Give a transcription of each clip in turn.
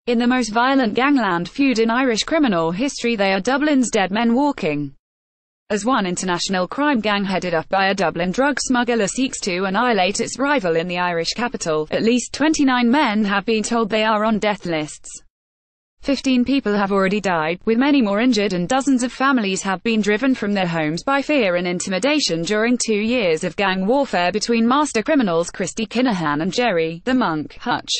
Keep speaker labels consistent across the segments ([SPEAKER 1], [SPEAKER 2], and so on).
[SPEAKER 1] In the most violent gangland feud in Irish criminal history, they are Dublin's Dead Men Walking. As one international crime gang headed up by a Dublin drug smuggler seeks to annihilate its rival in the Irish capital, at least 29 men have been told they are on death lists. 15 people have already died, with many more injured, and dozens of families have been driven from their homes by fear and intimidation during 2 years of gang warfare between master criminals Christy Kinahan and Gerry, the monk, Hutch.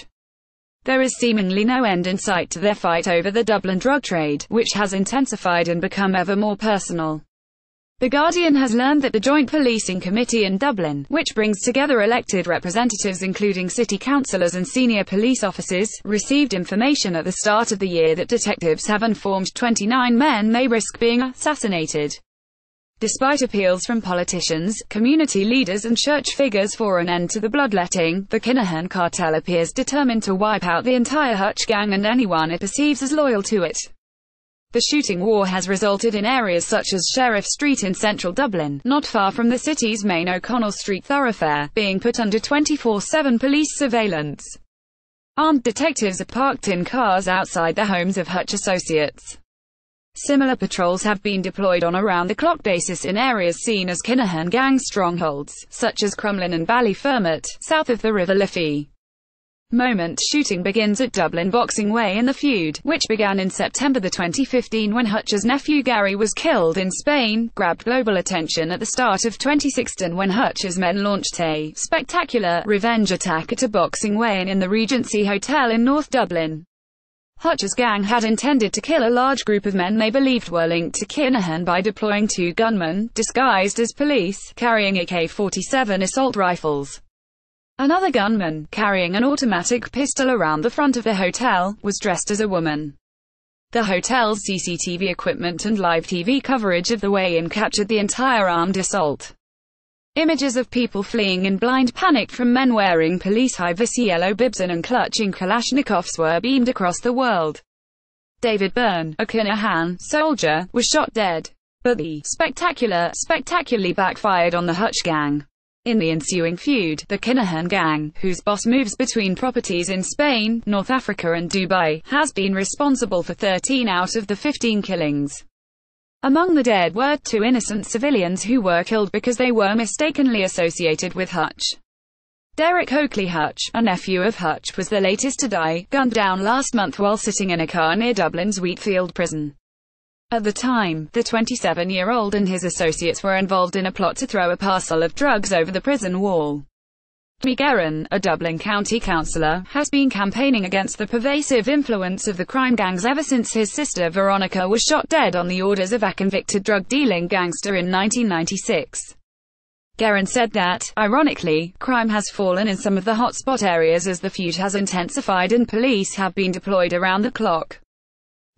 [SPEAKER 1] There is seemingly no end in sight to their fight over the Dublin drug trade, which has intensified and become ever more personal. The Guardian has learned that the Joint Policing Committee in Dublin, which brings together elected representatives including city councillors and senior police officers, received information at the start of the year that detectives have informed 29 men may risk being assassinated. Despite appeals from politicians, community leaders and church figures for an end to the bloodletting, the Kinahan cartel appears determined to wipe out the entire Hutch gang and anyone it perceives as loyal to it. The shooting war has resulted in areas such as Sheriff Street in central Dublin, not far from the city's main O'Connell Street thoroughfare, being put under 24/7 police surveillance. Armed detectives are parked in cars outside the homes of Hutch associates. Similar patrols have been deployed on a round-the-clock basis in areas seen as Kinahan gang strongholds, such as Crumlin and Ballyfermot, south of the River Liffey. Moment shooting begins at Dublin Boxing Way in the feud, which began in September 2015 when Hutch's nephew Gary was killed in Spain, grabbed global attention at the start of 2016 when Hutch's men launched a spectacular revenge attack at a Boxing Way in the Regency Hotel in North Dublin. Hutch's gang had intended to kill a large group of men they believed were linked to Kinahan by deploying 2 gunmen, disguised as police, carrying AK-47 assault rifles. Another gunman, carrying an automatic pistol around the front of the hotel, was dressed as a woman. The hotel's CCTV equipment and live TV coverage of the weigh-in captured the entire armed assault. Images of people fleeing in blind panic from men wearing police high-vis yellow bibs and clutching Kalashnikovs were beamed across the world. David Byrne, a Kinahan soldier, was shot dead. But the spectacularly backfired on the Hutch gang. In the ensuing feud, the Kinahan gang, whose boss moves between properties in Spain, North Africa and Dubai, has been responsible for 13 out of the 15 killings. Among the dead were 2 innocent civilians who were killed because they were mistakenly associated with Hutch. Derek Oakley Hutch, a nephew of Hutch, was the latest to die, gunned down last month while sitting in a car near Dublin's Wheatfield prison. At the time, the 27-year-old and his associates were involved in a plot to throw a parcel of drugs over the prison wall. Jimmy Guerin, a Dublin County councillor, has been campaigning against the pervasive influence of the crime gangs ever since his sister Veronica was shot dead on the orders of a convicted drug-dealing gangster in 1996. Guerin said that, ironically, crime has fallen in some of the hotspot areas as the feud has intensified and police have been deployed around the clock.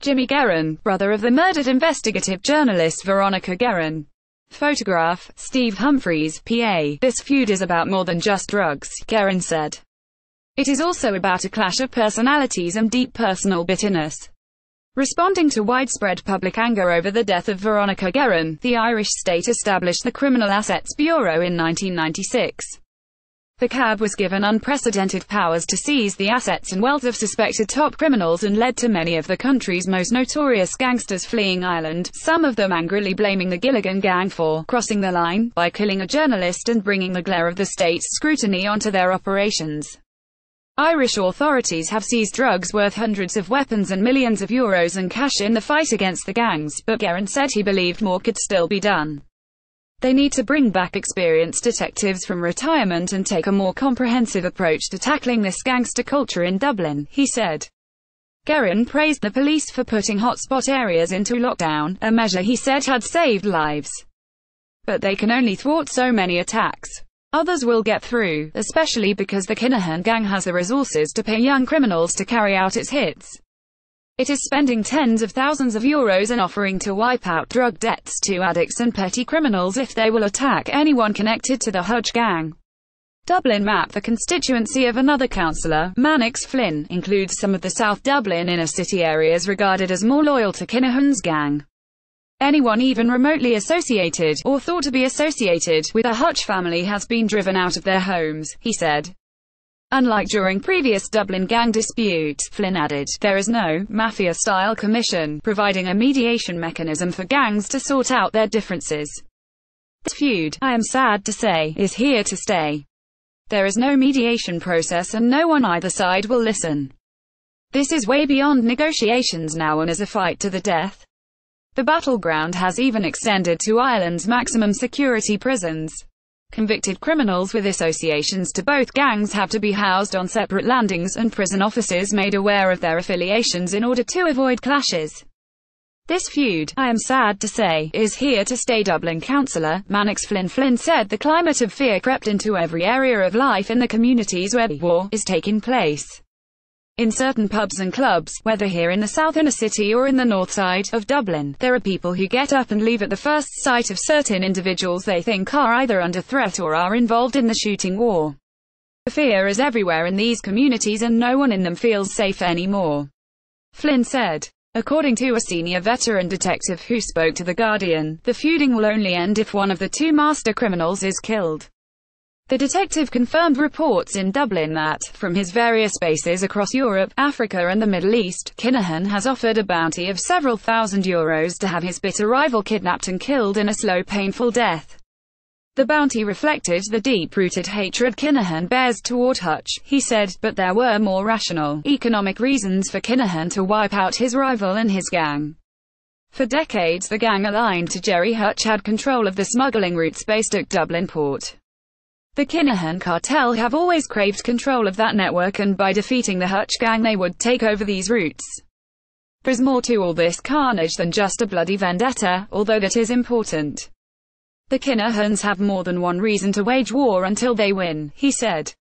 [SPEAKER 1] Jimmy Guerin, brother of the murdered investigative journalist Veronica Guerin. Photograph, Steve Humphreys, PA. This feud is about more than just drugs, Guerin said. It is also about a clash of personalities and deep personal bitterness. Responding to widespread public anger over the death of Veronica Guerin, the Irish state established the Criminal Assets Bureau in 1996. The CAB was given unprecedented powers to seize the assets and wealth of suspected top criminals and led to many of the country's most notorious gangsters fleeing Ireland, some of them angrily blaming the Gilligan gang for crossing the line by killing a journalist and bringing the glare of the state's scrutiny onto their operations. Irish authorities have seized drugs worth hundreds of weapons and millions of euros and cash in the fight against the gangs, but Guerin said he believed more could still be done. They need to bring back experienced detectives from retirement and take a more comprehensive approach to tackling this gangster culture in Dublin, he said. Guerin praised the police for putting hotspot areas into lockdown, a measure he said had saved lives. But they can only thwart so many attacks. Others will get through, especially because the Kinahan gang has the resources to pay young criminals to carry out its hits. It is spending tens of thousands of euros and offering to wipe out drug debts to addicts and petty criminals if they will attack anyone connected to the Hutch gang. Dublin Map. The constituency of another councillor, Mannix Flynn, includes some of the South Dublin inner city areas regarded as more loyal to Kinahan's gang. Anyone even remotely associated, or thought to be associated, with the Hutch family has been driven out of their homes, he said. Unlike during previous Dublin gang disputes, Flynn added, there is no mafia-style commission, providing a mediation mechanism for gangs to sort out their differences. This feud, I am sad to say, is here to stay. There is no mediation process and no one either side will listen. This is way beyond negotiations now and is a fight to the death. The battleground has even extended to Ireland's maximum security prisons. Convicted criminals with associations to both gangs have to be housed on separate landings, and prison officers made aware of their affiliations in order to avoid clashes. This feud, I am sad to say, is here to stay. Dublin councillor Mannix Flynn said the climate of fear crept into every area of life in the communities where the war is taking place. In certain pubs and clubs, whether here in the south inner city or in the north side of Dublin, there are people who get up and leave at the first sight of certain individuals they think are either under threat or are involved in the shooting war. The fear is everywhere in these communities and no one in them feels safe anymore, Flynn said. According to a senior veteran detective who spoke to The Guardian, the feuding will only end if one of the two master criminals is killed. The detective confirmed reports in Dublin that, from his various bases across Europe, Africa and the Middle East, Kinahan has offered a bounty of several €1,000 to have his bitter rival kidnapped and killed in a slow, painful death. The bounty reflected the deep-rooted hatred Kinahan bears toward Hutch, he said, but there were more rational, economic reasons for Kinahan to wipe out his rival and his gang. For decades the gang aligned to Gerry Hutch had control of the smuggling routes based at Dublin port. The Kinahan cartel have always craved control of that network, and by defeating the Hutch gang they would take over these routes. There is more to all this carnage than just a bloody vendetta, although that is important. The Kinahans have more than one reason to wage war until they win, he said.